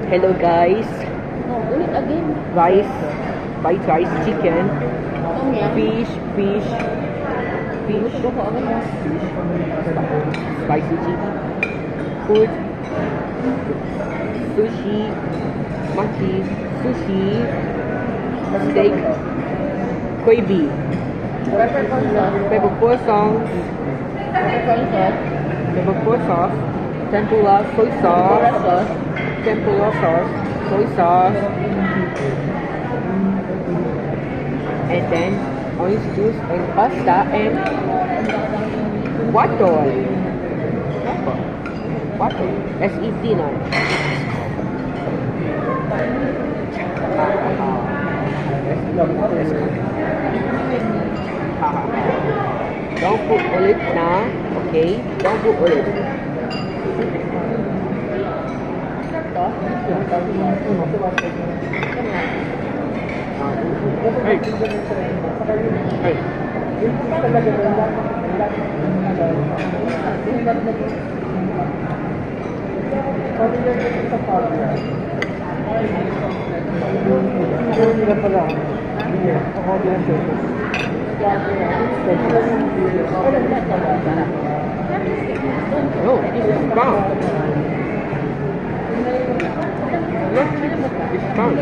Hello guys. No, ulit again. Rice, white rice, chicken, Tom yum. fish, fish, Gusto ko agad mo. fish, spicy chili, food, sushi, mochi, sushi, steak, gravy, Peppercorn sauce. peppercorn sauce, Peppercorn sauce. peppercorn sauce, tempura soy sauce, Tempura sauce. tempura sauce, soy sauce, and then orange juice and pasta and water. Water. Let's eat dinner. Don't put olive now, okay? Don't put olive. Hey. Hey. No, this is brown. Look, it's brown.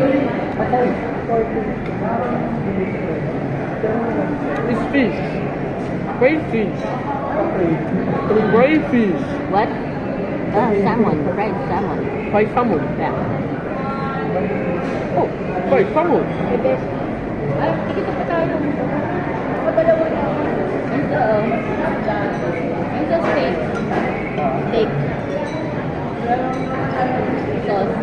It's fish. Crayfish. Crayfish. What? Salmon. Fried salmon. Fried salmon. Yeah. Oh, fried salmon. Ay, tikita pa tayo. Padalawa na. Ito, ito steak. Steak. Sauce.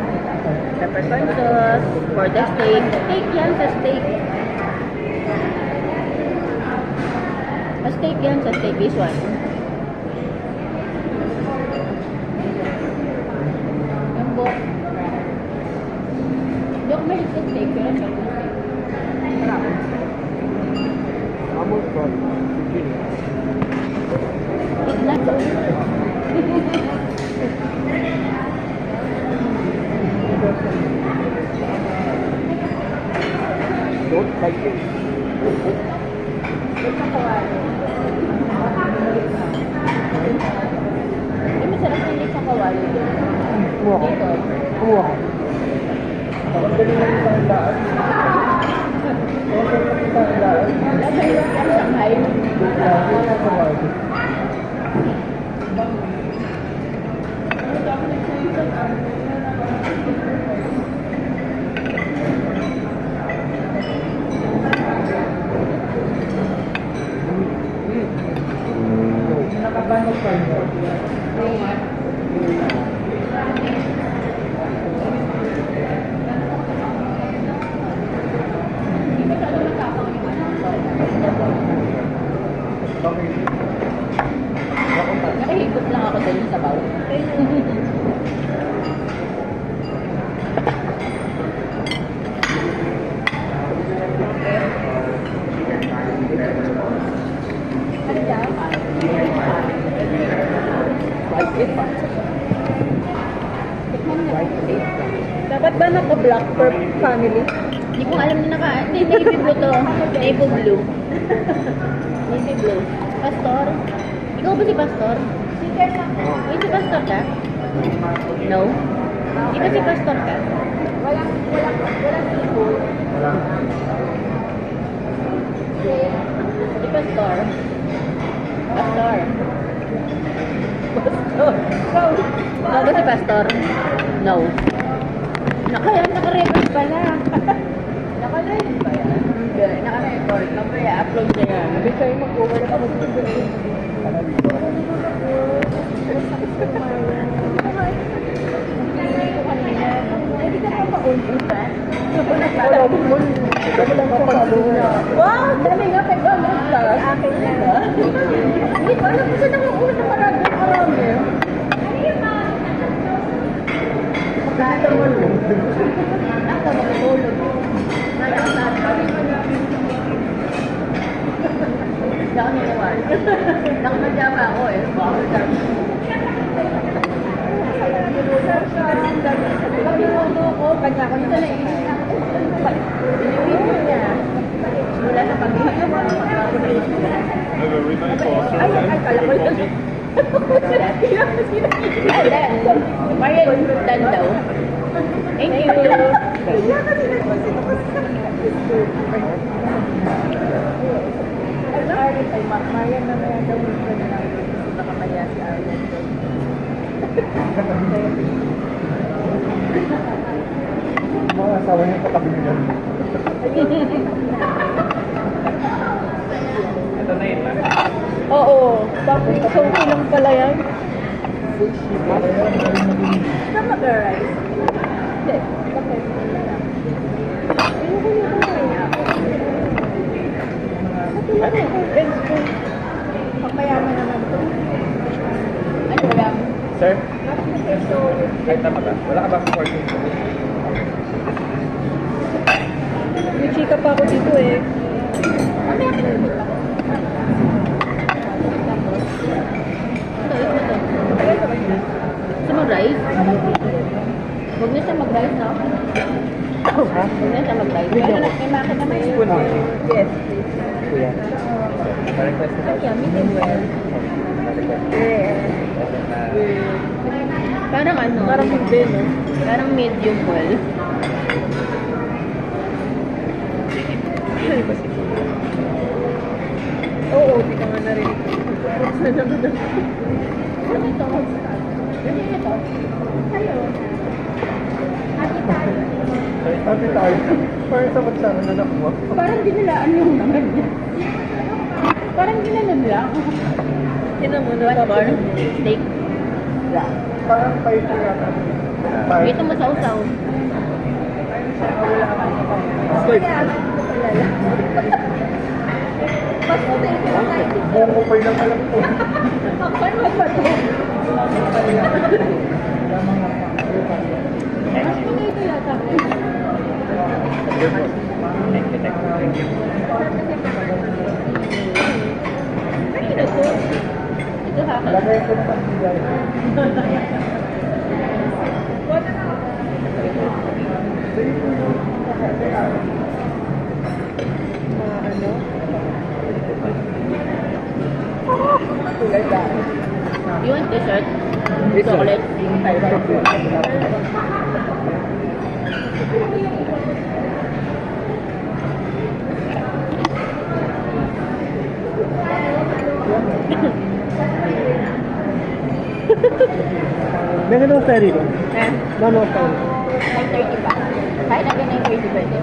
Peppercorn sauce. For the steak. Steak yan sa steak. A steak yan sa steak. This one. Lambo. Hindi ako mahilig sa steak. Pero sa steak. Salmon fried. Tignan ko. Don't like it. Hindi masarap hindi sa kawali. Kumuha ko. Dito. Kumuha ko. Nasa hirap ka Shanghai. Nakabanog pa yun. Hindi masyado matapang yung nakahigop lang ako dun sa baw. Fried it pa. Fried it pa. Dapat ba naka-black per family? Hindi ko alam na hindi, navy blue to. Navy blue. Navy blue. Pastor? Ikaw ba si Pastor? Hindi si Pastor ka? No? Hindi ba si Pastor ka? Walang seafood. Wala. Si Pastor. Pastor. Pastor. Ikaw ba si Pastor? No. Naka-record pala. Naka-live ba yan? Hindi, naka-record. Mamaya upload na yan. Sabi sa'yo mag-over ako. Hindi ko kanina. Hindi ka pa pa-on-in. Wala mo mo. Sabi lang kapag Wow! Dami nga kay Donald Plus. Akin na. Hindi ko alam kung saan nakauuna marami. Nakita mo mo. Nasa matulog. Nasa Hindi ako niliwan. Nakamadya pa ako eh. Bakit niya ako ng wala na pag ay, kala ko lang. Marian, done daw. Thank you. Ay, Marian na may daw gusto na lang. Nakamaya si Arlen. Mga asawa niya katabi niya. Ito na yun. Oo. Bakit so lang pala yan? Tama ka, rice. Hindi. Bakit? Pagpayaman naman ito. Ano lang? Sir? Kahit tama ka. Wala ka ba 14? May chika pa ako dito eh. Gusto mag-rice? Huwag na siya mag-rice, no? Huwag na siya mag-rice. May makit naman yun. Spoon mo. Yes. Kuya. Pa-request ko daw. Yeah, medium well. Pa-request. Parang ano? Parang hindi, no? Parang medium well. Hindi ba si Kuya? Oo, di ka nga narinig. Saan naman na? Ano ito? Ano ito? Hello. Happy tayo. Happy tayo. Parang sabat sa akin anak mo. Parang dinilaan yung naman niya. Parang ginanon lang. Tinan mo na What tapos. for? Steak. Parang payo yata. Ito mo sausaw. Wala ka na pa. Kaya, Mas puti ko lang tayo. buong ko pa lang alam ko. Paano ba ito? Mas puti ito yata. Thank you, thank you. Ano to? Ito ha. Lagay ko na pag-sigay. Ano? You want dessert? Chocolate? May ganun sa rito. Eh? Ano sa 9:30 pa. Kahit agad 9:30 pwede.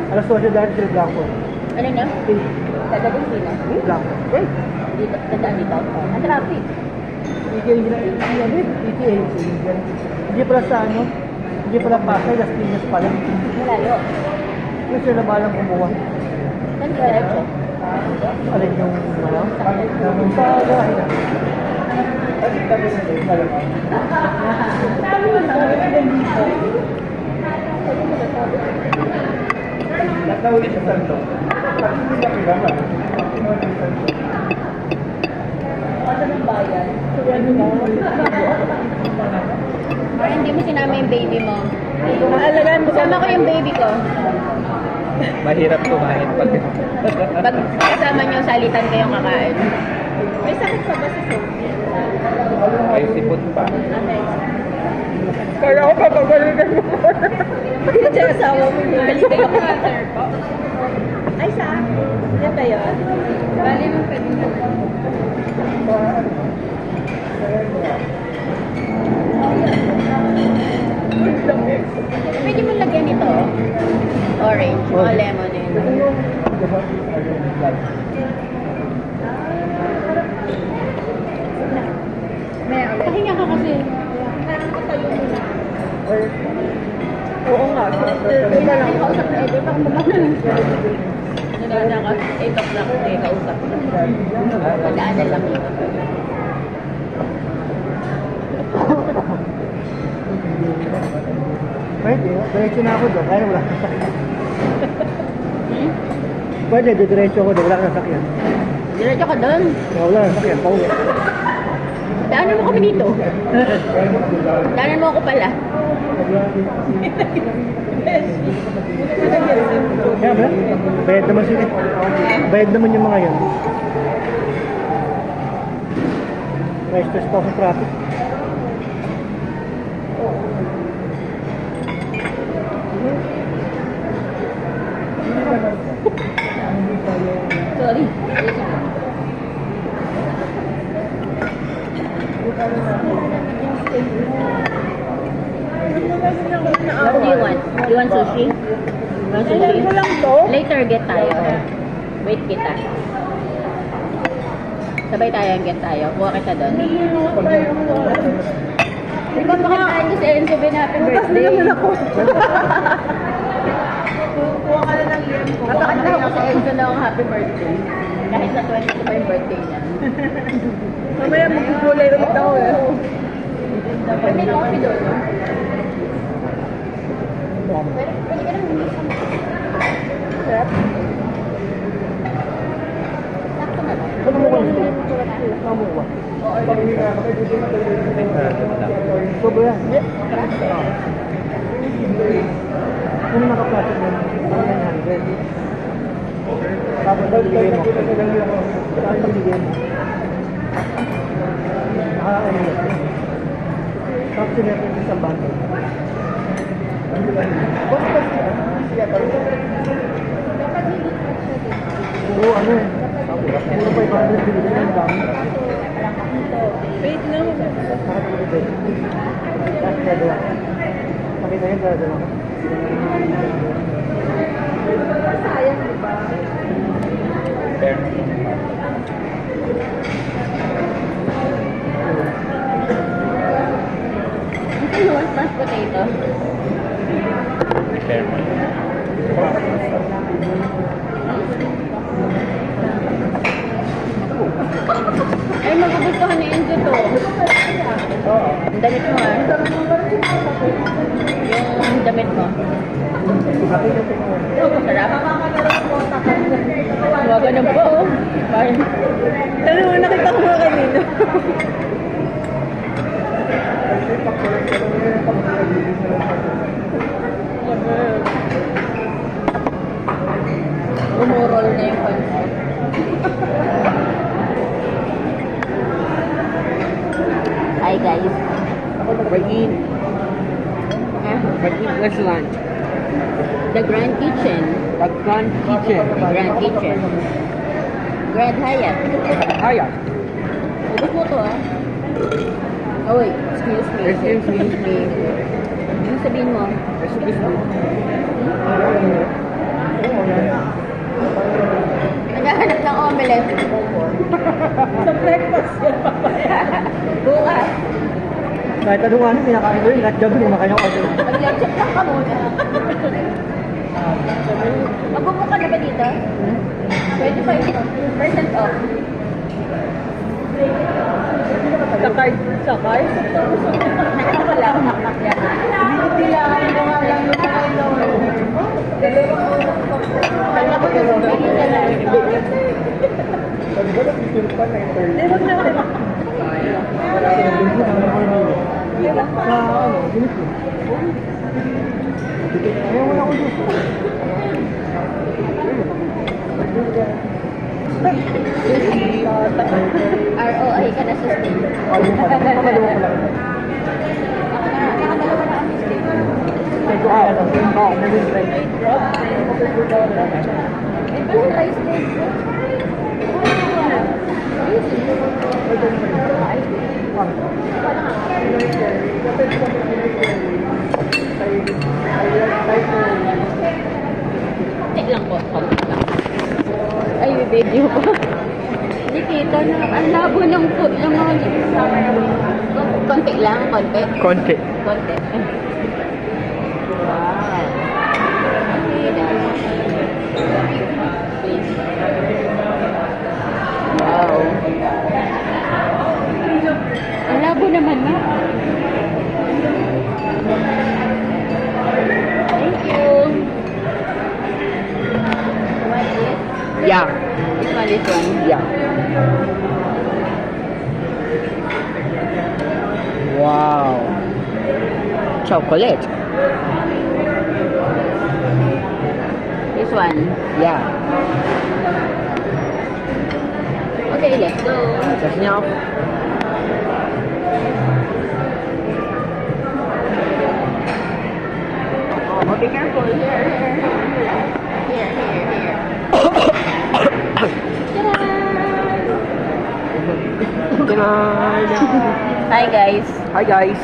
Alas 12 dahil sa Blanco. Ano na? Dadagong sila. Blanco. Dito, dadaan dito. Ang traffic. Hindi pala sa ano, hindi pala Pasay, Las Piñas pala. Malayo. Yung sila balang kumuha. Saan ka diretso? Alin yung ano? Yung sa gahay na. Natawid sa santo. Pati hindi na kailangan. Ano ng bayan? Parang hindi mo sinama yung baby mo. Alagaan mo Kasama ko yung baby ko. Mahirap kumain pag... Pag kasama niyo, salitan kayong kakain. May sakit pa ba sa Sophie? May sipot pa. Kala ko papagalitan mo. Hindi siya asawa mo. Balikan ako na po. Ay, saan? Yan ba yun? Bali mo pwede na. Pwede mo lagyan nito. Orange o lemon eh. May ulit. Pahinga ka kasi. Nakakatayo mo na. Oo nga. Hindi na lang kausap na Edo. Baka mabaka na lang. Nagana ka. 8 o'clock. Kausap. Pagdaanan lang yun. Pwede, diretso na ako doon. Kaya wala kang sakyan. Hmm? Pwede, diretso ako doon. Wala kang sakyan. Diretso ka doon. Wala kang sakyan. Pauwi. Daanan mo kami dito. Daanan mo ako pala. Kaya ba? Bayad naman sila. Bayad naman yung mga yun. Stress pa sa traffic. Sorry. What do you want? You want sushi? You want sushi? Ko lang to. Later get tayo. Wait kita. Sabay tayo ang get tayo. Kuha kita doon. Di ba makakaan ko si Enzo Ben happy Bukas na birthday? naman ako. Kuha ka na ng iyan ko. Makakaan ako si Enzo na ang happy birthday. Kahit na 22 pa yung birthday niya. Mamaya magkukulay ulit ako eh. Pero may coffee doon. No? Pwede ka nang humisan. Sarap. Sakto na lang. Ano mo ko gusto? Ano mo ko? Sobra yan. Kung naka-plastic mo, 900. Tapos pagbigay mo. Tapos pagbigay mo. Ano yun? Tapos sinipin sa isang bundle. Oo, ano eh. Puro 500 binigay ng dami. Wait lang. Nakatulog eh. Tapos dalawa. Pakita yun, dalawa. Sayang, di ba? Ito yung mashed potato. Ay, magugustuhan ni Enzo to. Ang damit mo ah. Yung damit mo. Sarap. Huwaga na po. Bye. Ano mo, nakita ko mga kanino. Umurol na yung pansip. Hi guys. We're in Ah, restaurant. The Grand Kitchen. The Grand Kitchen. Grand Kitchen. Grand Hyatt. Hyatt. Ubus mo to ah. Oh wait, excuse me. Excuse me. Ano sabihin mo? Excuse me. Naghahanap ng omelette. Sa breakfast yan papaya. Bukas. Kahit anong ano, pinakain ko yun. Lahat job yung makayang order. Mag-lecture lang ka muna. Magbubuka na ba dito? 25% off. Sakay. Sakay? Wala akong nakmak yan. Kailangan mo nga lang yung mga Kaya ko yung ganito na lang. Di ba na kayo? Sa ano, bilis yun. Ayaw mo na ako dito. ROI ka na sa steak. Ayaw mo pa. Pakalawa ko lang. Nakadalawa na ang steak. Ito kaya lang. Oo, nag-try. Eh, pala rice steak. Tik lang po. Ay, may video pa. Hindi kita na. Ang labo ng food ng mga... Konti lang, konti. Konti. Konti. Wow. Okay, that's... Wow. Ang labo naman na. Thank you. What is? Yeah. This one, this one. Yeah. Wow. Chocolate. This one. Yeah. Okay, let's go. That's enough. Oh, be careful. Here. Hi guys. Hi guys.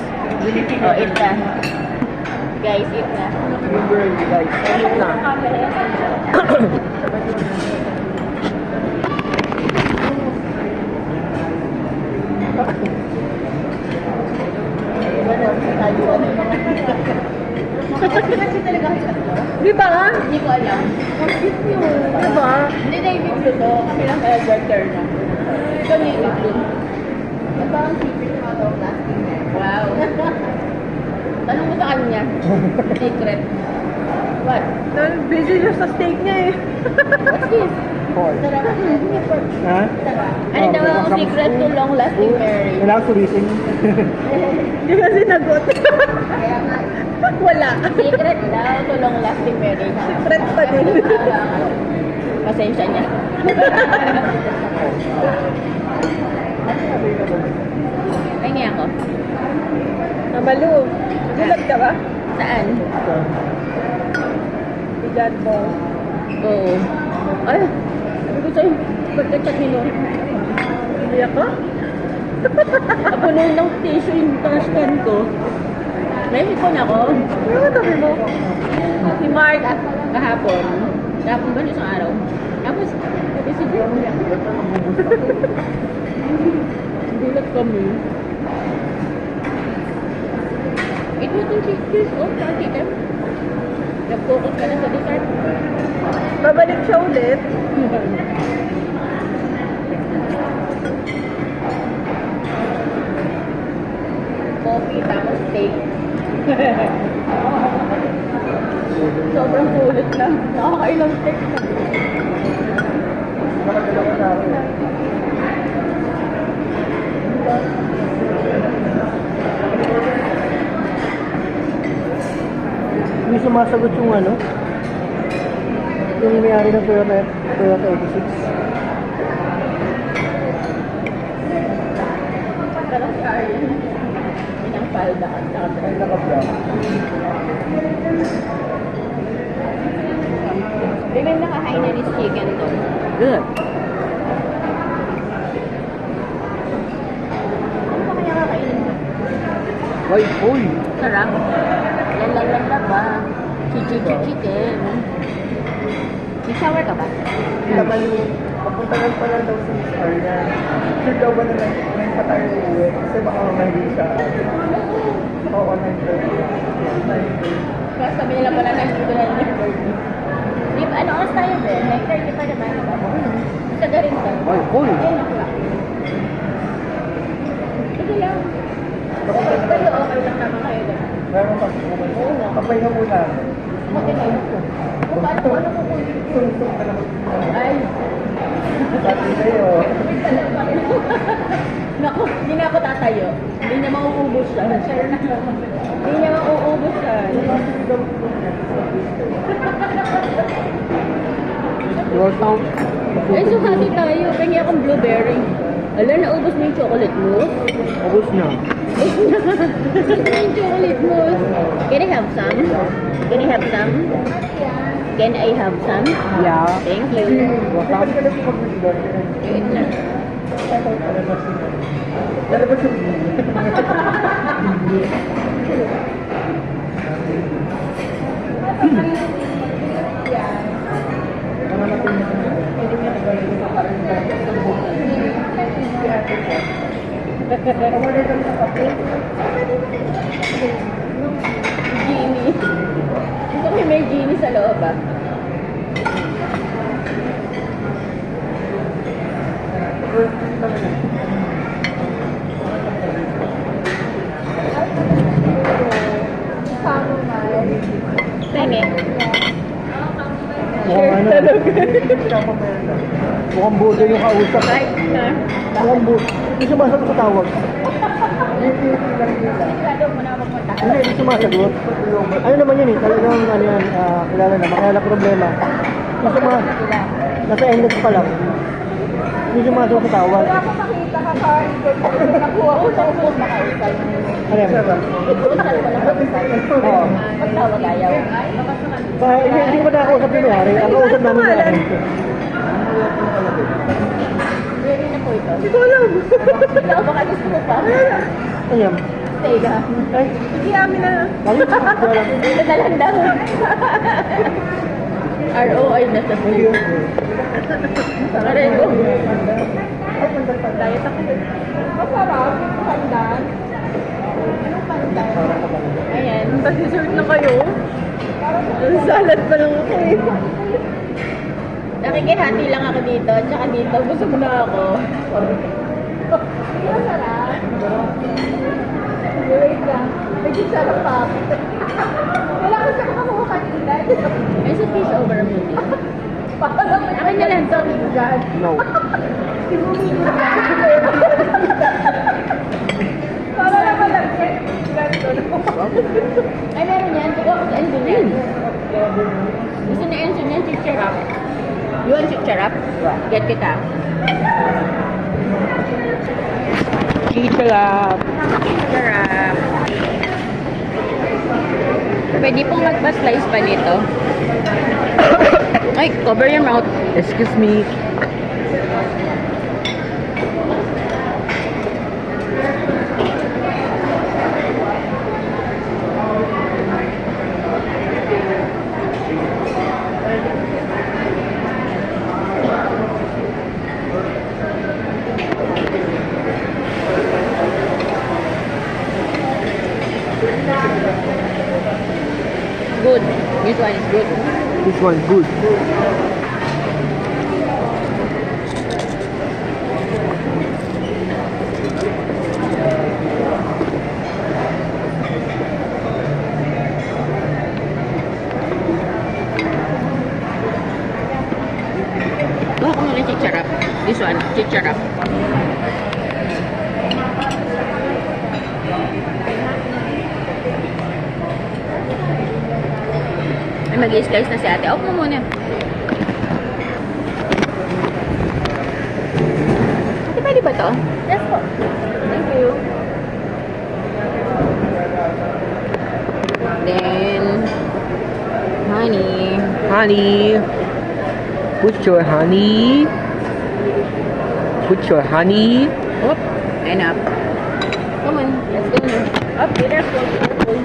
Oh, eat na. Guys, eat na. Eat na. Di ba? Hindi ko alam. Di ba? Hindi navy blue to. Kami lang kaya darker na. Ito navy blue. Ito ang secret na ito. Wow. Tanong mo sa kanya. Secret. What? Busy siya sa steak niya eh. What's this? Sarap. Ha? Ano daw ang secret to long-lasting marriage? Kailangan sulisin. Hindi ka sinagot. Wala. Secret daw to long-lasting marriage. Secret pa din. Pasensya niya. Ay, niya ako. Namalu. Nagulat ka ba? Saan? Bigat mo. Oo. Ay, sabi ko sa'yo, pagka-chat ni Lord. Iyak ka? Puno ng tissue yung trash can ko. May sipon ako. Ano sabi mo? Si Mark kahapon. Kahapon ba isang araw? Tapos, sabi si Jim. Gulat kami. It was 6 years old, Kati Em. Nag-focus ka na sa dessert. Babalik siya ulit. Coffee, tapos steak. Sobrang sulit na. Nakakailang steak na. Hindi sumasagot yung ano, yung may-ari ng Toyota 86. Pero si Aryan, pinangpalda ka. Ay, naka-vlog. Bigyan na ka-Hainanese chicken to. Good. Ano pa kaya kakainin mo? Uy, uy. Sarap. Lalalala ba? Chicken. May shower ka ba? Naman yung papuntahan pa lang daw sa star niya. Sure daw ba na nang patayo uwi? Kasi baka hindi siya. Oo, Kaya sabi nila pala na hindi ko na birthday. Di ba, ano oras tayo ba? 9:30 pa naman. Sa garin ka. Uy, uy. 10 o'clock. Sige lang. Okay, pero okay lang naman kayo doon. Meron pa. Oo nga. Kapay na muna. Okay na yun. Kung paano ko kukunin? Sungsung ka lang. Ay. Sabi sa'yo. Naku, hindi na ako tatayo. Hindi niya mauubos siya. Hindi niya mauubos siya. Welcome. Ay, so hati tayo. Pengi akong blueberry. Ala, naubos mo yung chocolate mousse. Ubus na. Ubos na yung chocolate mousse. Can I have some? Can I have some? Can I have some? Yeah. Thank you. Welcome. Wait lang. Lalabas yung Genie. Gusto ko may genie sa loob ah. Penge. mukhang ano. Mukhang budo yung kausap. Ay, ha? Mukhang budo. Hindi sumasagot sa tawag. Sigurado mo na magpunta. Hindi, hindi sumasagot. Ano naman yun eh, talagang ano yan, kilala naman. Kaya lang problema. Yung nasa index pa lang. Hindi sumasagot sa tawag. Wala ko makita ka sa nakuha ko sa upos makausal. Ano yan? Usal ko lang makausal. Oo. Pagtawag ayaw. Hindi ko nakausap yung mayari. Ang kausap namin yung mayari. Ready na po ito. Hindi ko alam. Ikaw baka gusto mo pa. Ano yan? Stay ka. Ay, Hindi amin na. bakit? Hindi ko alam. Dito dalang daw. ROI na sa buyo. Pareho. Diet ako. Masarap. Pandan. Anong pandan? Ayan. Pag-dessert na kayo. Salad pa lang ako eh. Nakikihati lang ako dito. Tsaka dito. Gusto mo na ako. Masarap. Wait lang. Medyo sarap pa. Wala ko siya makakuha kanina. May sa fish over mo din. Akin na lang to. No. Para naman lang yan. Ay, meron yan. Tignan ko sa Enzo yan. Gusto ni Enzo niyan, chicharap. You want chicharap? Get kita. Chicharap. Chicharap. Pwede pong magpa-slice pa nito. Ay, cover your mouth. Excuse me. Good. This one is good. This one good. Kuha ko muna chicharap. This one, chicharap. Ay, mag-i-slice na si ate. Off mo muna. Ate, pwede ba to? Yes po. Thank you. Then, honey. Honey. Put your honey. Put your honey. Oop, enough. Come on, let's go now. Up, careful, careful.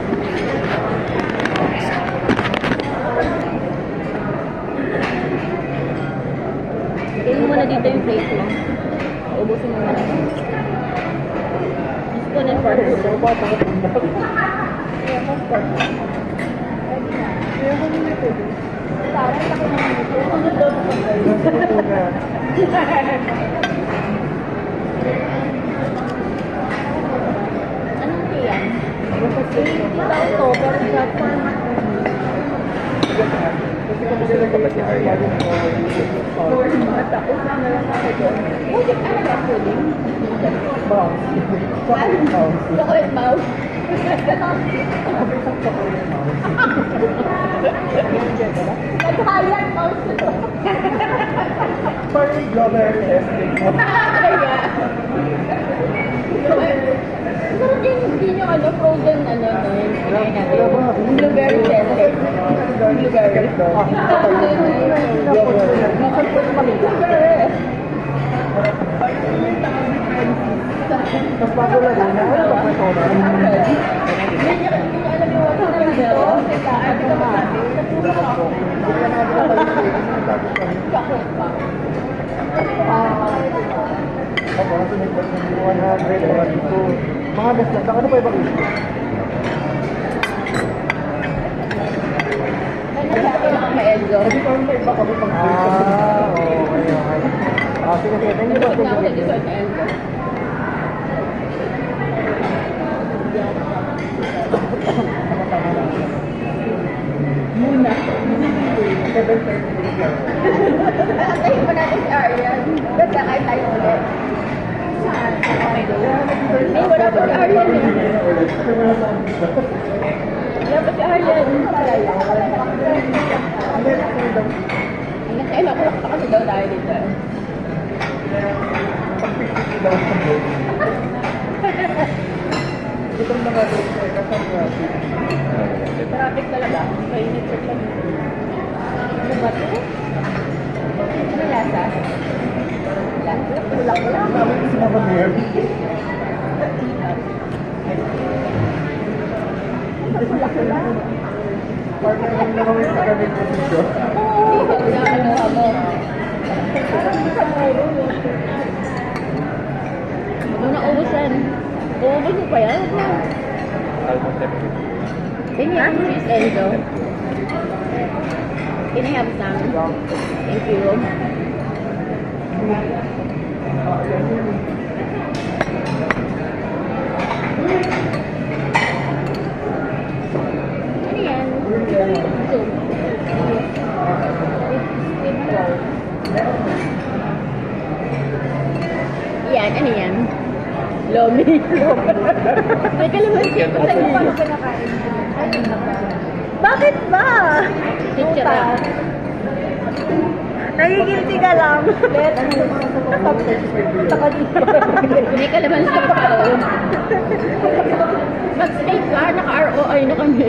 Tingnan mo na dito yung plate mo. Ubusin mo na. Spoon and fork. Anong tea yan? Ikaw to, pero sa format mo. Tapos na lang ako doon. Pudik ano ba pudding? Chocolate mouse. Naghayan mouse ito. Parang global testing. Kaya. Sarap yung ano, frozen ano, no? Yung blueberry testing. Blueberry. Mas bago lang yun. Ano ba ito? Hindi niya alam yung what's the dito. Chocolate pa. Ako, sinigbat ng 100, 102. Mga best lang. Ano pa ibang ito? Kasi parang may iba kami pag okay. Sige, sige. Thank you. Thank you. Muna. 7:30. Antayin pa natin si Aryan. Ganda kayo tayo ulit. Ay, wala pa si Aryan eh. Wala pa si Aryan. Kailan ko pa kasi daw tayo dito. Itong mga kasama. Traffic talaga. Mainit sa plan. Ano ba ito? Ano lasa? Lasa? Bulak-bulak. Kami kasi mapag-air. Bulak-bulak. Partner lang na kami sa gamit ko dito. Oo. Ano ako? Ano na ubusan? Uubos mo pa yan? Can you have cheese, Enzo? Can I have some? Thank you. Ano yan? Soup. Yan, ano yan? Lomi. May kalamansi. Alam mo paano pinakain mo? Ayun na ba? Bakit ba? Chichara. Nagigilty ka lang. Let, taka dito. May kalamansi pa oh. Mag-steak ka, naka-ROI na kami.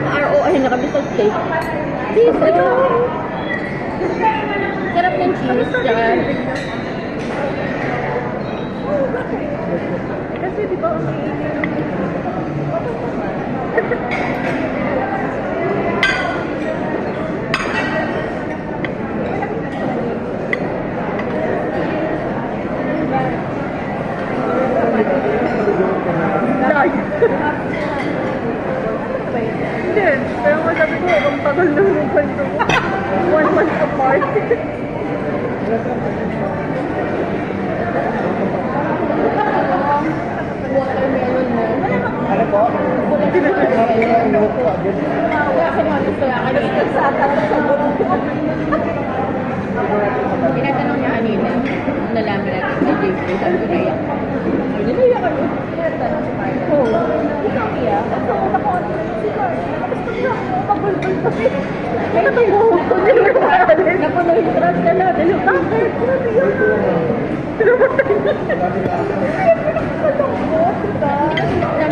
Naka-ROI na kami sa steak. Cheese, ano? Sarap ng cheese, tsaka Kasi di ba ang Hindi, pero masabi ko, ang tagal lang ng kwento mo. 1 month apart. watermelon mo. Ano po? Kasi mga gusto na kanina. Tinatanong niya kanina. Nalaman natin si JP. Sabi ko naiyak. Naiyak ako. Tinatanong si Marla. Oo. Ikaw, Iya. Gusto ko na ko si Carla. Gusto ko na pabulbul ko si... Ay, natungguhog ko ni Carla. Napuno yung trust na natin. Bakit? Grabe yun.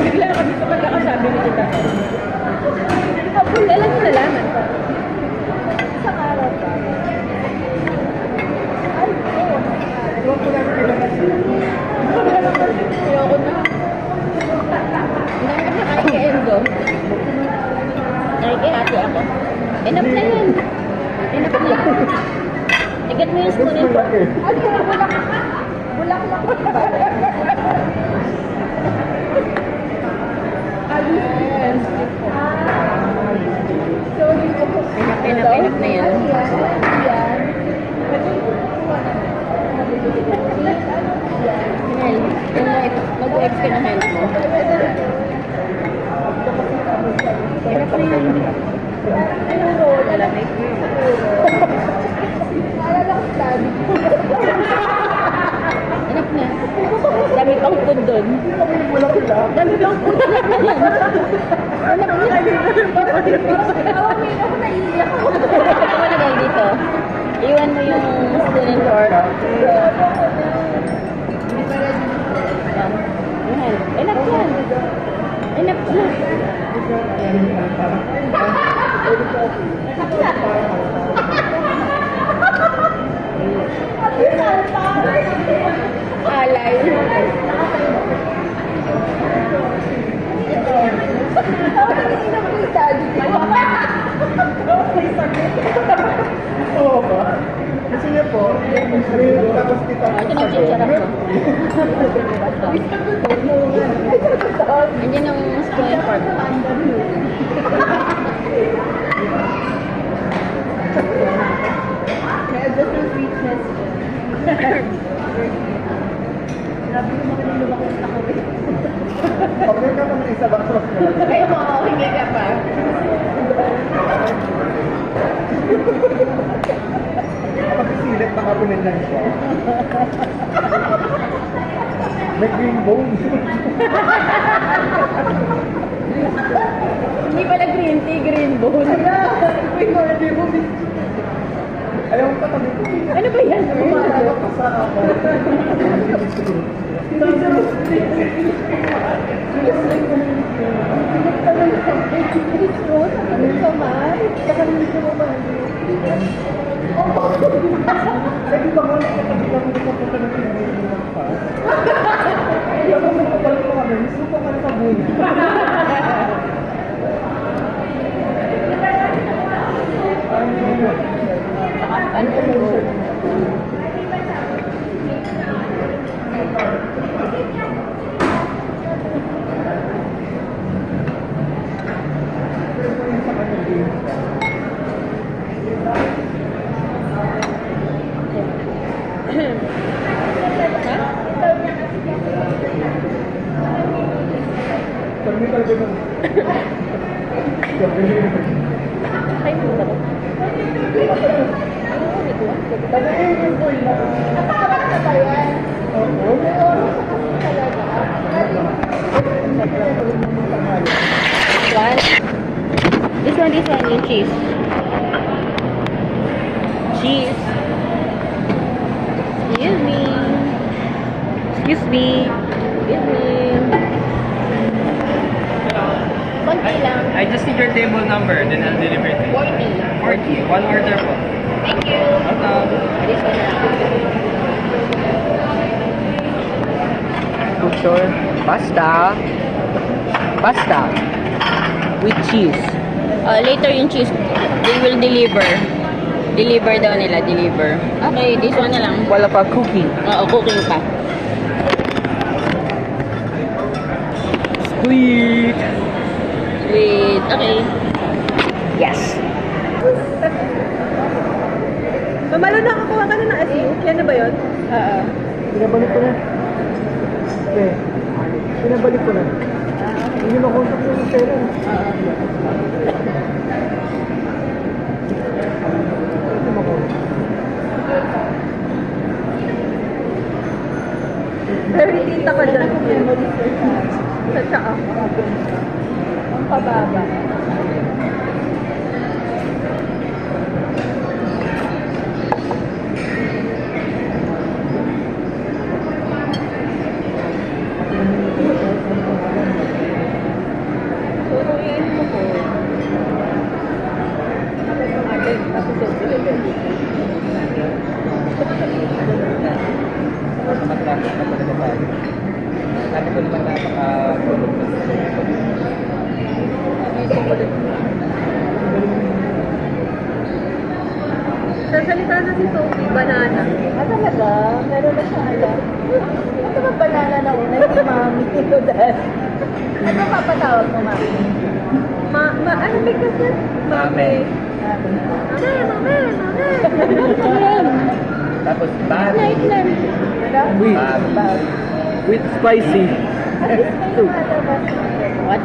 Bigla na kami sa pagkakasabi ni Tita. Kailan mo nalaman? Isang araw ba? Ay, oo. Ayoko na. Ang dami kasi kain kay Enzo. Nakikihati ako. Enough na yan. Enough na. Igat mo yung spoon and fork. Ano yung bulak? Bulak lang ba? Ayan. Sorry po. Enough na yan. Yan. Hel, mag-ex ka ng health mo. Enough na yan. Ano role? Malamig. Naalala ko sabi ko. Enough na. Dami pang food doon. Dami pang food. Enough na. Awa mo yun ako naiiyak ko. Ito mo lagay dito. Iwan mo yung spoon and fork. Mahal. Enough yan. Enough na. Alay. Oo ba? Kasi niya po, tapos kita Ito na chincharap ko. Andiyan yung spoon and fork. Medyo ng sweetness. Grabe yung mga nilubak yung takawin. Okay ka kung isa ba ko? Kayo mo, hindi ka pa. Kapag sisilip, makapunin lang siya. May green bone. Hindi pala green tea, green bone. Ayaw ko katabi ko. Ano ba yan? Ayaw ko sa ako. Sige ba nga, nakatabi kami na papunta ng pinag-iinom pa. Ayaw ko magpapalit pa kami. Gusto ko kami sa buhay. Ay, mo ba? One. This one, yung cheese. Cheese. Excuse me. Excuse me. Excuse me. Konti lang. I just need your table number, then I'll deliver it. 40. 40. One order po. Thank you. Welcome. This one na lang. Picture. Pasta. Pasta. With cheese. Later yung cheese, they will deliver. Deliver daw nila, deliver. Okay, this one na lang. Wala pa cooking. Oo, cooking pa. Sweet. Sweet. Okay. Yes. Mamalo na ako ka na ng SU. Yan na ba yun? Oo. Pinabalik ko na. Okay. Pinabalik ko na. Hindi makontak ko yung pera. Hindi makontak. Very tita ka dyan. Sa tsaa. Ang pababa. Suruin mo ko. Mag-traffic na talaga tayo. Sabi ko naman napaka-tulog na Sasalita na si Sophie, banana. Ah, talaga? Meron na siya alam. Ito ba banana na una? Hindi mami. Ito dahil. Ano papatawag mo, mami? Ano because yan? Mami. Mami. Tapos bad. With, Bad. with spicy. What?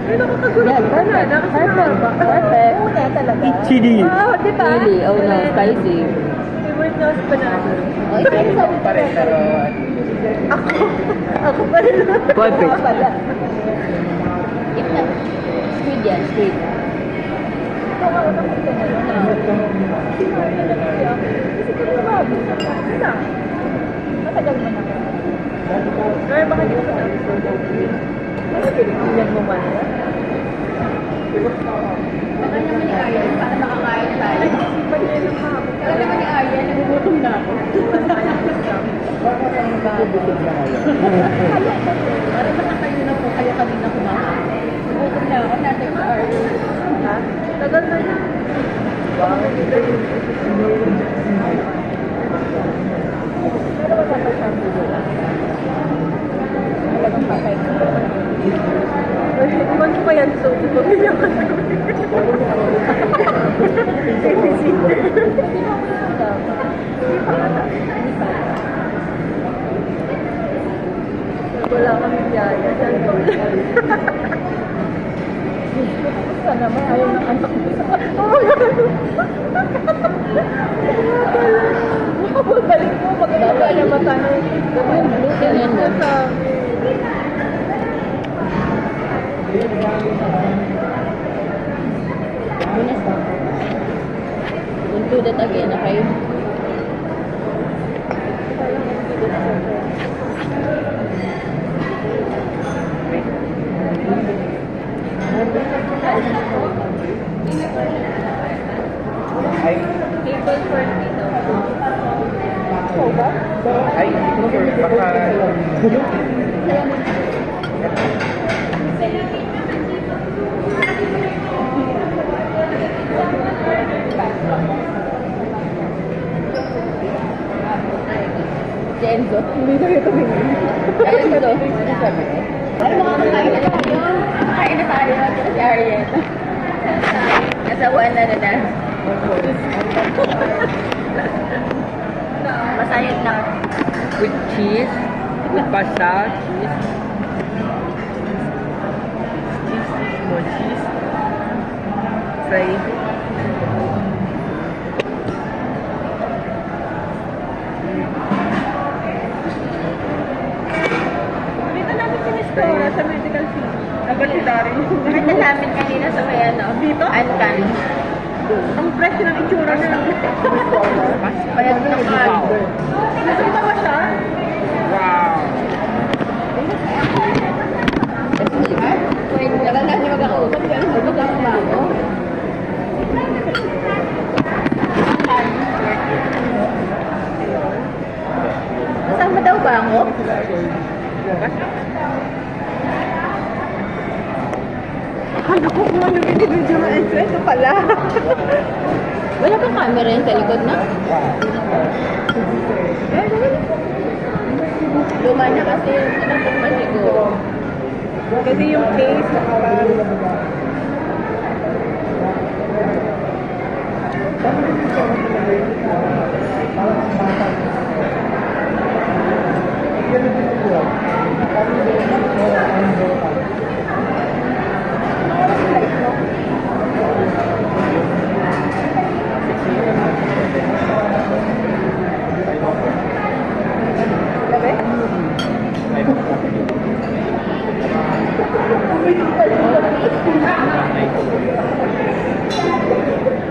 Ay, nakakagulo ka banana. Kasi mahaba. Perfect. Una talaga. Chili. Oh, di ba? Really? Oh no, spicy. Favorite na si banana. Oh, ito yung sabi Pa rin, pero Ako pa rin. Perfect. Ito na. Squid yan, squid. Ito nga unang kita na yun. Kasi kung lumabo sa isa. Matagal mo na. Ay, baka hindi ko na. Ano pinigyan mo man? Baka naman ni Aryan, para makakain tayo. Isipan niya yung hapon. Baka naman ni Aryan, nagugutom na ako. Para makakain na po kayo kanina kumakain. Nagugutom na ako, natin si Aryan. Ha? Tagal na yan. Pero wala pa siyang bigla. Talagang patay ko. Iwan ko pa yan, so pamilya ka na. Wala kami biyaya. Diyan ko lang. Gusto naman, ayaw ng anak mo sa balik mo, magkakabalik. Don't do that again, okay? Ay, Table for dito. ay, hindi ko sure. Baka, Enzo. Hindi na ito Enzo. Ay, mga kain na tayo. Kain na tayo. Si Ariel. Nasawan na na. Masayot lang. With cheese, with pasta, cheese. Cheese, more cheese. Fry. Dito namin sinistora sa medical fee. Nabalita rin. Nakita namin kanina sa may ano. Dito? Ancan. Ang fresh ng itsura na. Payag na Wow. Nasaan ba siya? Wow. Wait, nakalala niyo magkakausap. Pero magkakabago. Kasama daw ba ako? Akala ko kung ano binibidyo ng Enzo. Ito pala. Wala bang camera yun sa likod na? Luma na kasi tinapok pa siguro. Kasi yung case nakaparang.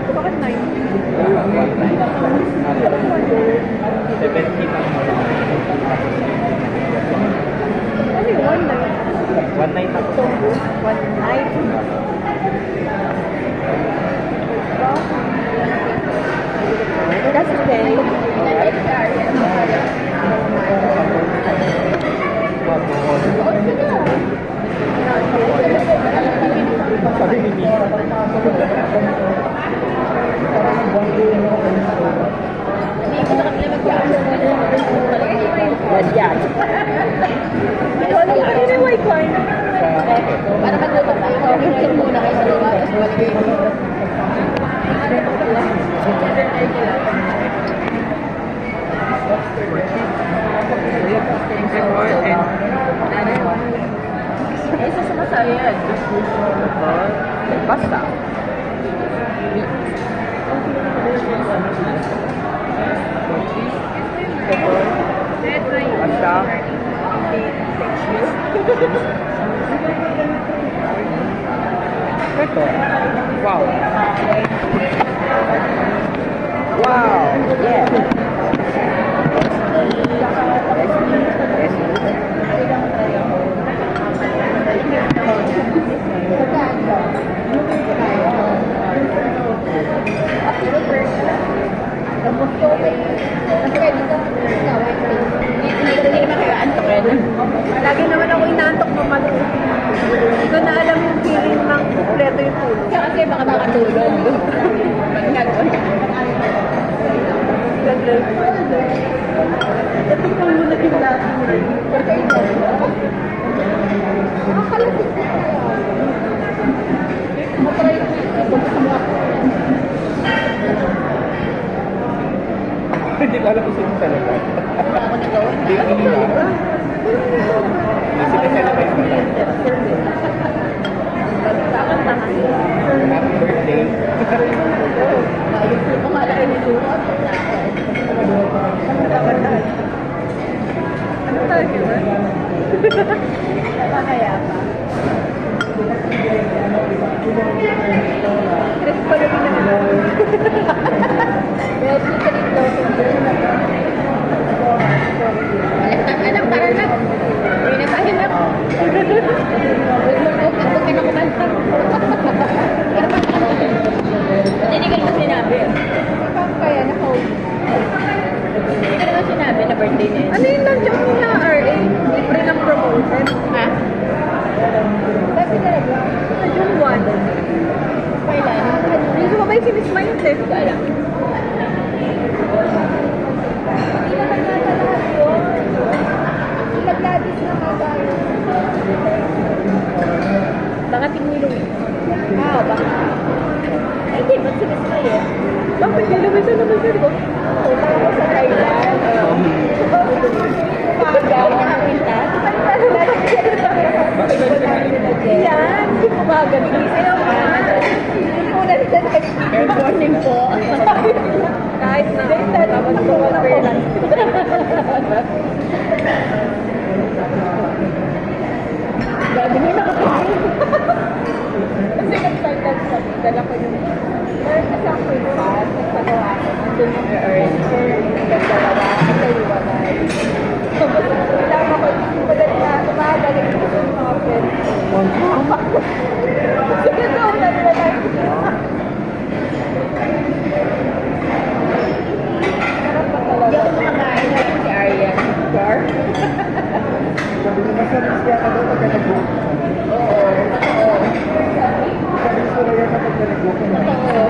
Bakit 9? 17 ang Ano yung 1 night? one night ako. 1 night? That's okay. Sabi ni Mimi. Hindi ko na kami Yes, yes. Ano yung white wine? Para magluto tayo. Picture muna kayo sa lugar. Tapos balik kayo. Ay, isa sumasayad. Pasta. Pasta. Ito. Wow. Wow. Yeah. Hindi naman kayo antok. Lagi naman ako inaantok ng malo. Hindi ko na alam yung feeling ng kumpleto yung tulog. Kasi baka makatulog. Pagkagod. Ito po muna yung last word. Hindi ko alam kung sino talaga. Wala ako nagawa. Hindi ko nila. Kasi na-celebrate ko lang. Happy birthday. Kung malaki ni Luma, Ano tayo? kaya pa. Chris pala din naman. Well, secret lotion. Anak, tara na. Uwi na tayo na. Huwag ka na kumanta. Hindi ka naman sinabi. Paano kaya naka-uwi? Hindi ka naman sinabi na birthday niya. Ano yung nandiyan mo na RA? Libre ng promotion. Ha? Sabi talaga, sa June 1. Kailan? Hindi ko ba yung sinis mindset? Hindi ko alam. Hindi naman nata lahat yun. Nagladis na nga tayo. Baka tingulong eh. Baka. Ay, di, ba't sinismay eh? Bakit yung lumisan naman siya, di ba? Punta ako sa Thailand. Ikaw nakapinta? Yan, hindi ko magabi. Sa'yo ka. Hindi ko na rin Good morning po. kahit na. Tapos ko wala ko lang. Gabi mo nakapinta. Kasi nag-start sa dala ko yung kasama ko yung pass, nagpagawa ko, nandun yung earn, nagdalawa, nagdaliwalay. Tapos kailangan ko, madali na, tumagaling ko yung mga friends. Sige daw, naliwalay. Sarap pa Hindi talaga. ako makakain na lang si Arya. Sure? Sabi niya, masalis kaya ka daw pagka nag-book. Oo. Totoo. Sabi ko na yan kapag nag-book. Totoo.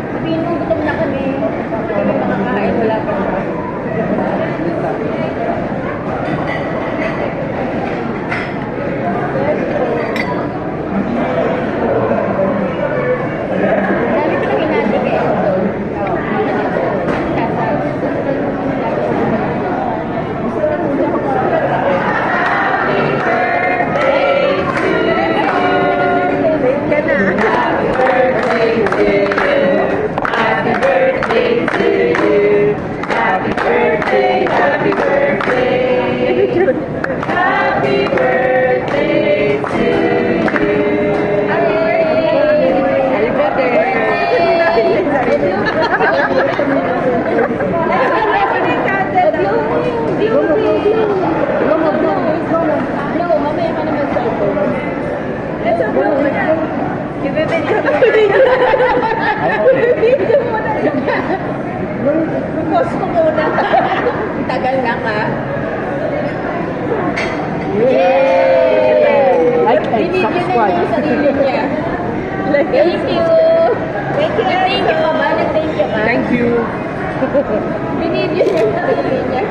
Sabihin mo, gutom na kami. Hindi kami makakain. Wala pa siya. Dami ko nang inatig eh. Late ka na. Mamaya ka naman cellphone. Let's upload mo na. Ibibidyo mo na. Ibibidyo mo na. Post ko muna. Tagal na ka. Like and Binigyan na niya subscribe. yung sarili niya. Thank you. Thank you. Thank you pa ba? Thank you pa? Thank you. Binigyan niya yung sarili niya.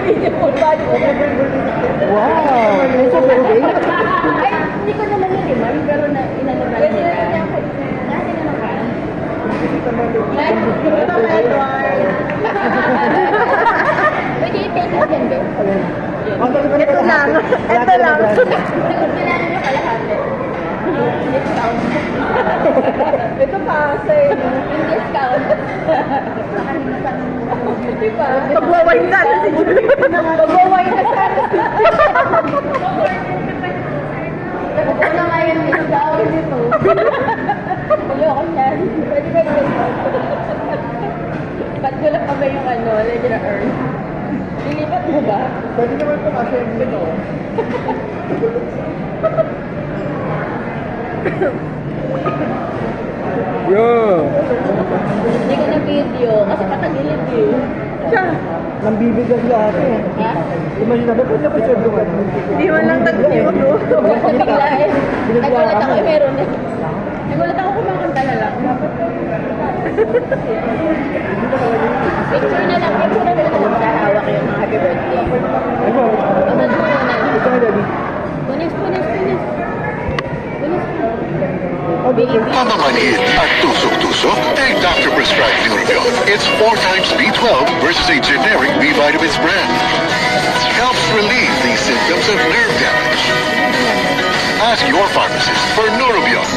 Wow! It's a birthday. Ay, hindi ko naman yun eh, Mari, pero inanaban Pwede niya. na niya ako. Dati naman ka. Ito ka, Edward. Pwede i-take mo din, Ben. Ito lang. Ito lang. Kailangan niyo kalahati. Discount. Ito pa, say. Yung discount. Diba? Pagwawain ka na si Julie. Pagwawain ka sana si Ito na nga yung discount dito. Ayoko yan. Pwede ba yung ba't ko lang pa ba yung ano, legend na earn? Lilipat mo ba? Pwede naman po kasi ito. Yo! Hindi ko na video kasi patagilid eh. siya. Nang bibigyan si ate. Ha? Di mo sinabi, pwede na pa-serve yung ano. Hindi man lang nag-view, no? Bigla eh. Nagulat ako eh, meron eh. Nagulat ako kumakanta na lang. Picture na lang, picture na lang sa hawak yung mga happy birthday. Ano? Pagod mo na. Ito nga, Daddy. Punis. Punis. Oh, baby. Mamamanid at tusok-tusok, take Dr. Prescribed Neurobion. It's 4 times B12 versus a generic B vitamins brand. Helps relieve these symptoms of nerve damage. Ask your pharmacist for Neurobion.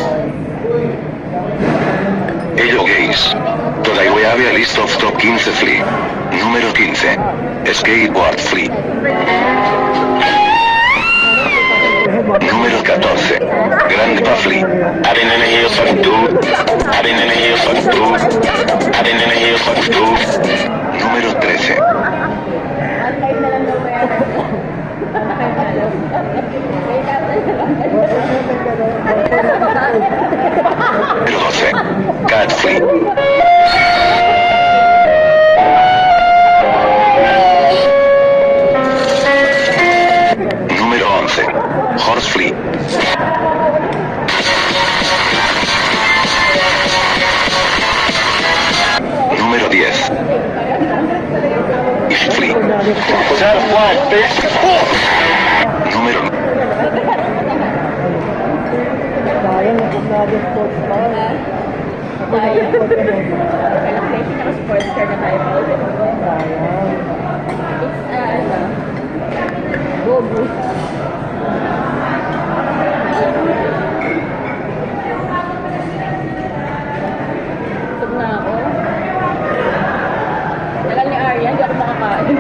Ello Gays. Todavía había listo Top 15 Flea. Número 15. Skateboard Flea. Número 14. Grande Pafli. I've been in the hills fucking dude. I've been in the hills fucking dude. I've been in the hills fucking dude. Número 13. Antay na lang daw kaya. Antay na lang. May tatay na lang. Número 12. Godfrey. Número 11. Horsefly. Número 10. Ishfly. Was that a flag, bitch? Número Sayang na Canadian sports car. Tayo. Kailang place na sports car na tayo. Sayang. It's, ano, Gobu. Busog na ako. Tagal ni Arya, hindi ako makakain.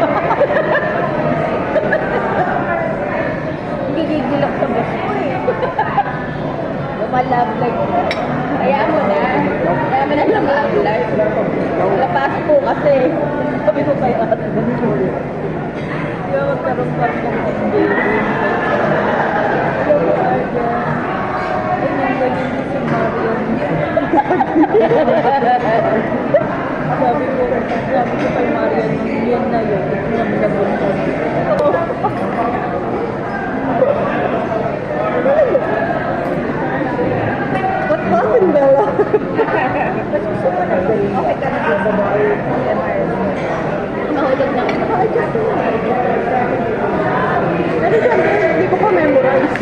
Gigigil ako sa bus ko eh. Lumalab like, hayaan mo na. Hayaan mo na sa love life. Lapas po kasi. Sabi ko kay ate. Di ba magkaroon pa rin ng baby? Hello, Arya. Ay, nang ganyan din si Marion. Sabi ko kay Marion, yan na yun. Yung nabuntan. What happened, Bella? Okay ka na sa babae. Mahulog na. Ano dyan, hindi ko pa memorize.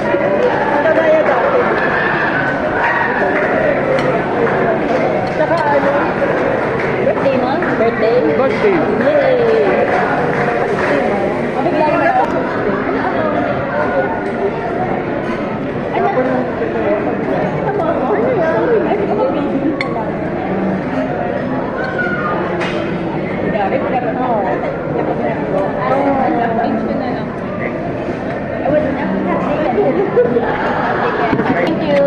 Kagaya dati. Saka ano? Birthday mo? Birthday? Birthday. Yay! Bigla naman ako. Ano? Ano yan? Ay, di ko mabili. Dami ko na rin. Oo. Page ko na lang. Thank you.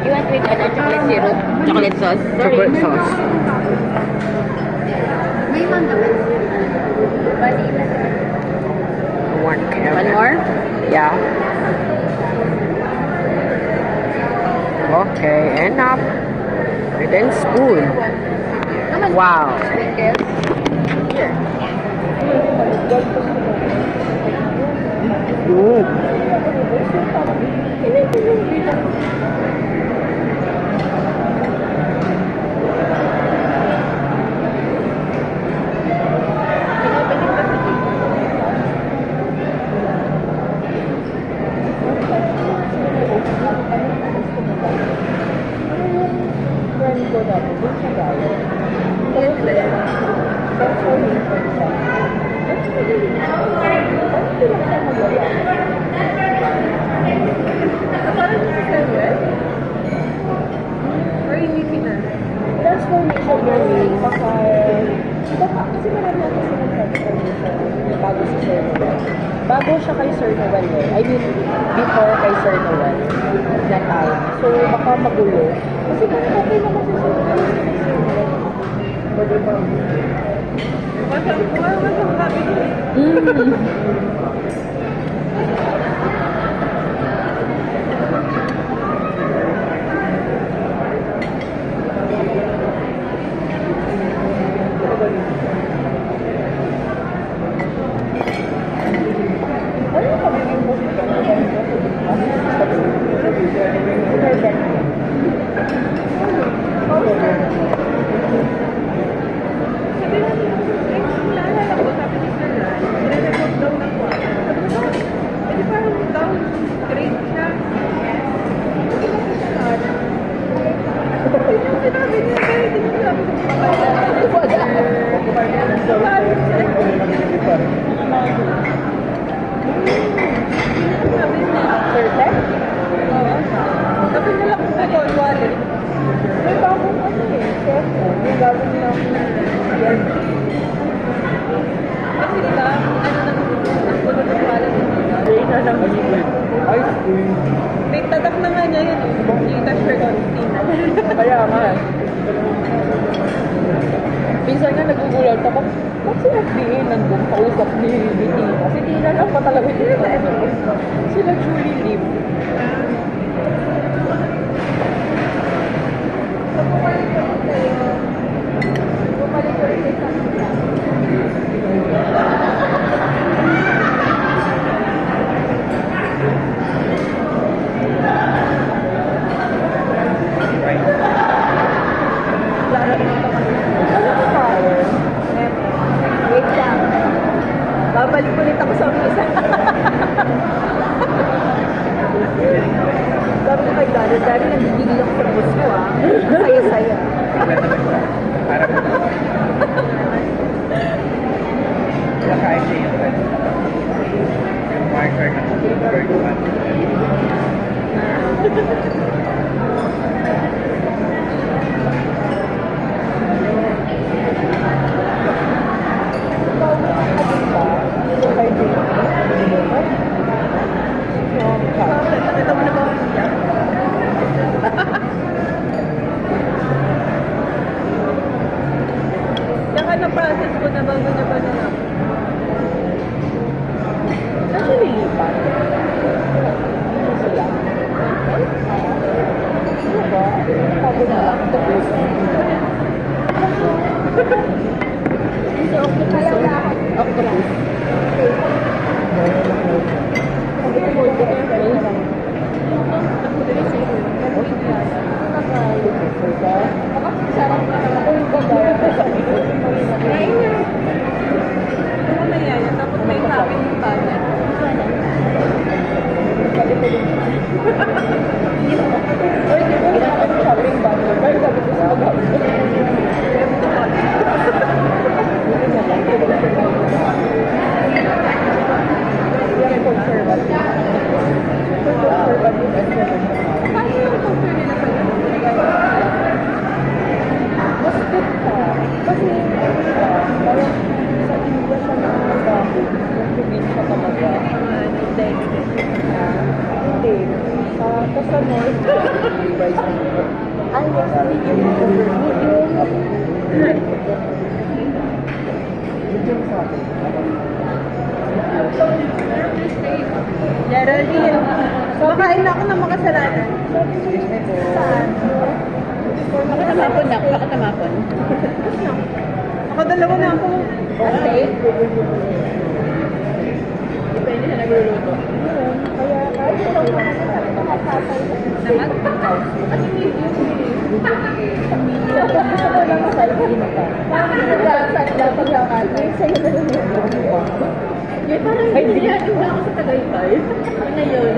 You want with ano, chocolate syrup? Chocolate sauce? Chocolate sauce. May manga ba? Vanilla. One more? Yeah. Okay, enough. And then spoon. Wow. Here. Good. Transformation learning kasi marami ako sila transformation bago si Sir Noel. Bago siya kay Sir Noel eh. I mean, before kay Sir Noel na time. So, baka magulo. Kasi kung okay naman si Sir Noel, kay Sir Noel. Pwede pa. May tatak na nga niya yun. Kita shirt on Tina. Kaya nga. Minsan nga nagugulat ako, ba't si FBA nandun kausap ni Tina? Si Tina lang pa talaga dito. Sila Julie Lim. Wait lang. Babalik ulit ako sa umpisa. Sabi ko kay Daddy, nagigigil ako sa boss ko ah. Saya-saya. Para po. Nakain siya yung marker na bird one. Nakita mo na ba ako siya? Saka na-process ko na bago na ba na ako? Actually, lipat. Ano sila? Ano ba? Sabi na lang, tapos. Octopus. Ano na yan? Tapos may sabi ng tayo. Oy, di ba dapat shopping bag? Pero sabi ko sa bag. Yan conservative. Conservative and conservative. Paano yung comfort nila pala? Mas good ka. Kasi, parang sa India siya na dahil. Yung probinsya talaga. Hindi. Sa north. Ay, yes. Medium sa akin. Geraldine, makain na ako ng makasalanan. Saan? Baka tamapon na. Baka tamapon. Nakadalawa na ako. Steak? Depende sa nagluluto. Kaya kahit ito lang Naman? kasi medium medium gusto ko lang sa side ka. Dapat dapat lang may sa'yo na lang yung Yun, parang pinayado na ako sa Tagaytay. Ano na yun?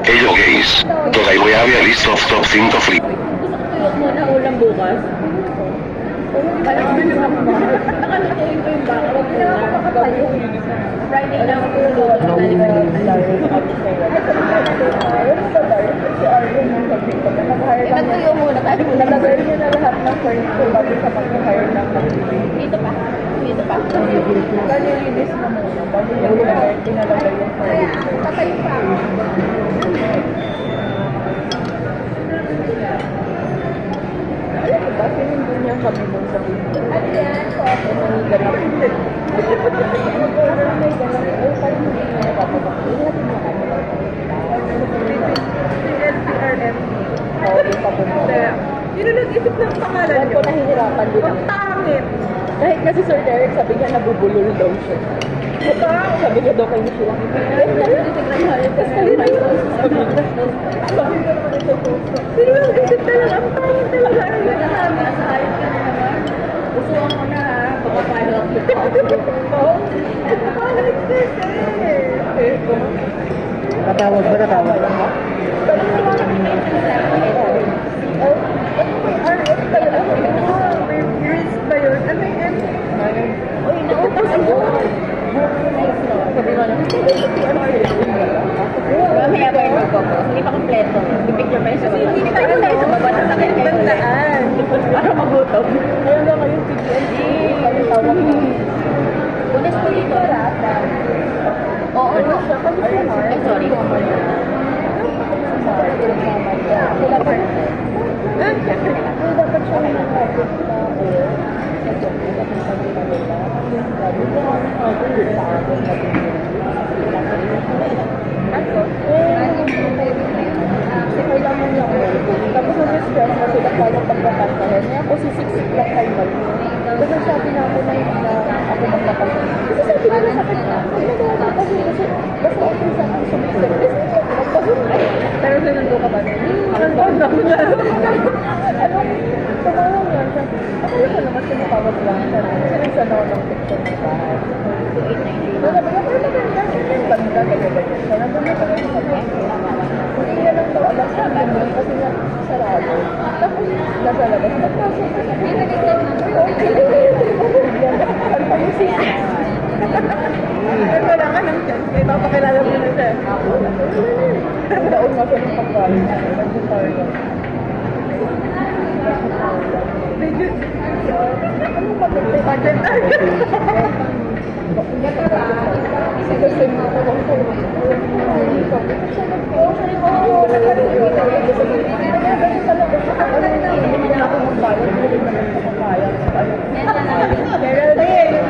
Ello gays. Toda voy a ver list of top 5 free. Gusto ko tuyok muna ulam bukas. Parang nakanatiin ko yung baka. Wag muna. Friday lang ako luluto. Ipagtuyo muna tayo. Nalagay niyo na lahat ng furniture bago sa pag-hire ng Dito pa. Dito pa. kanilinis mo muna. Bago yung pinalagay yung furniture. Tatay pa. Alam mo ba, sinundo niya kami nung sa video. Ano yan? May ganap. May ganap. Ay, parang hindi niya napapapakita. Lahat niya kami. LCRM. Oo, yung papunta. Yun ang nag-isip ng pangalan Ba't niyo. ko nahihirapan din Ang ako. pangit. Kahit kasi Sir Derek, sabi niya nabubulol daw siya. Sabi niya daw kayo siya. Tapos kanina yun. Sabi niya naman ito po. Sino yung nag-isip talaga? Ang pangit talaga. Ayun na namin. Usuan ko na ha. Baka paano ako. Pangit kasi. Natawag ba? Natawag ba? Sabi niya naman, may sinasabi. Oh, may RF kayo. May risk ba yun? Ano yung M? Uy, nautos mo. Sabi nga naman, Mamaya pa yung magpapos. Hindi pa kompleto. Pipicture pa yung sa baba. Hindi Tayo tayo tayo sa baba. Sasakyan kayo. Bandaan. Para magutom. Ayun nga ngayon, PGNG. Ano tawag mo? Unas po dito. Oo, Ano siya? Ay, sorry. Dapat siya may nag-habit na ako. Kasi nakita nila. Sabi ko, sa akin na kasi kailangan niya ako. Tapos na-stress kasi kaya pagkakantahin. Kaya ako si 6 lang kay Mali. Kasi sabi na ako na ako magkakantahin. Kasi sabi nila sa akin, ay nagawa ko kasi basta okay sa akin sumisit. Pero sinundo ka ba na? Anong tumawag yan? Akala ko naman sinatawag lang siya. Kasi nagsanaw ng picture ng bahay. Sabi ko, pero maganda siya yung banda, ganyan-ganyan. Siya nandun na kami sa hindi niya lang daw alam sa akin kasi nga sarado. Tapos nasa labas, nagpasok ka sa saan pa yung siya? Pero wala ka ng chance, kaya papakilala mo na siya. Daon nga siya ng pagkain. Nag-guitar. Medyo, anong maganda? Budget kasi mo ako kung Geraldine,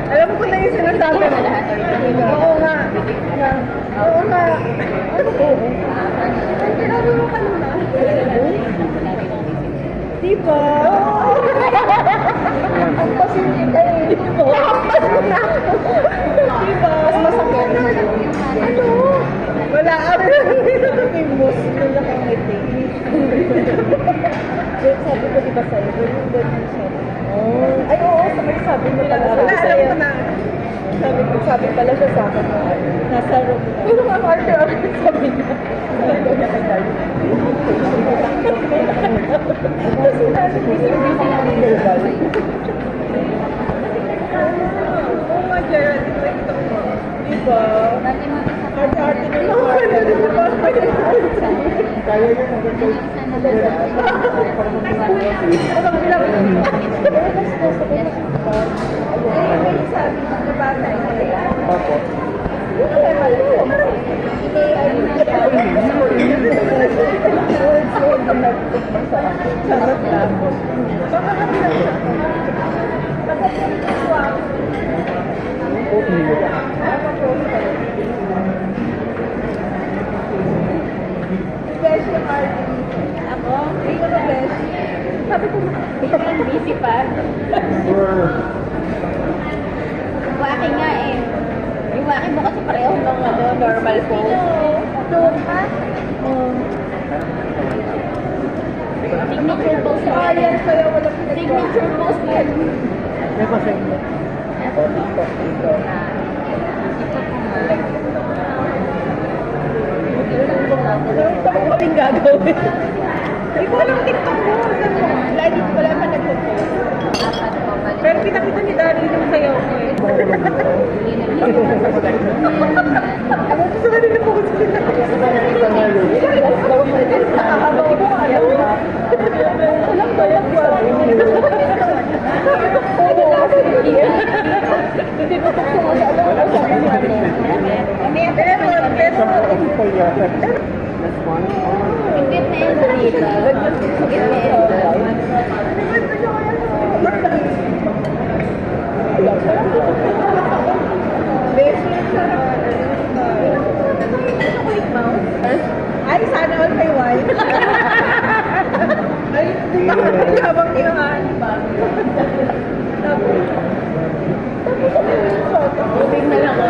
alam ko na yung sinasabi mo. Oo nga. Oo nga. Ano po? Sinabi mo kanina. Diba? Ang pasinit ay diba? Diba? Mas masakit. Ano? Wala ka rin. Yung boss ko na kangiti. Sabi ko diba sa'yo? Ganyan sabi. Ay oo, sabi niya pala. Alam ko na. Sabi pala siya sa akin na nasa room na. Pero nga Martha, sabi niya. Sabi ko niya kay Darwin. Kasi nasa busy na ang verbal. Oo nga, Gerald. Ito mo. Diba? Arte-arte na yung Martha. Kaya yun ang ganda. Anong bilang? Pero mas nasa ko na may sabi na nabasa niya. Opo. Hindi kayo malo. Sarap lang. Baka kabilang siya. Baka swak. Beshi yung arte. Ako? Ikaw na Beshi. Sabi ko, busy pa. Waki nga eh. Yung waki mo kasi pareho ng normal pose. Doon ha? Signature pose mo. Yan, kaya wala signature pose mo. May pa siya. Dito. Ito ko rin gagawin. Hindi ko alam TikTok mo. Lagi ko wala pa nag-post. Pero kita-kita ni Daddy yung sayaw ko eh. Ako gusto ka rin na post kita. Nakakabaw ko alam na. Alam ba lang ko? Hindi ko gusto mo sa alam ko sa akin. Ingit na yun dito. Ingit na yun. Ay, sana all kay wife. Ay, hindi habang kinakaan pa. Tapos moving na lang ako.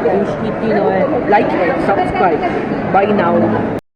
Please hit, like and subscribe. Bye now.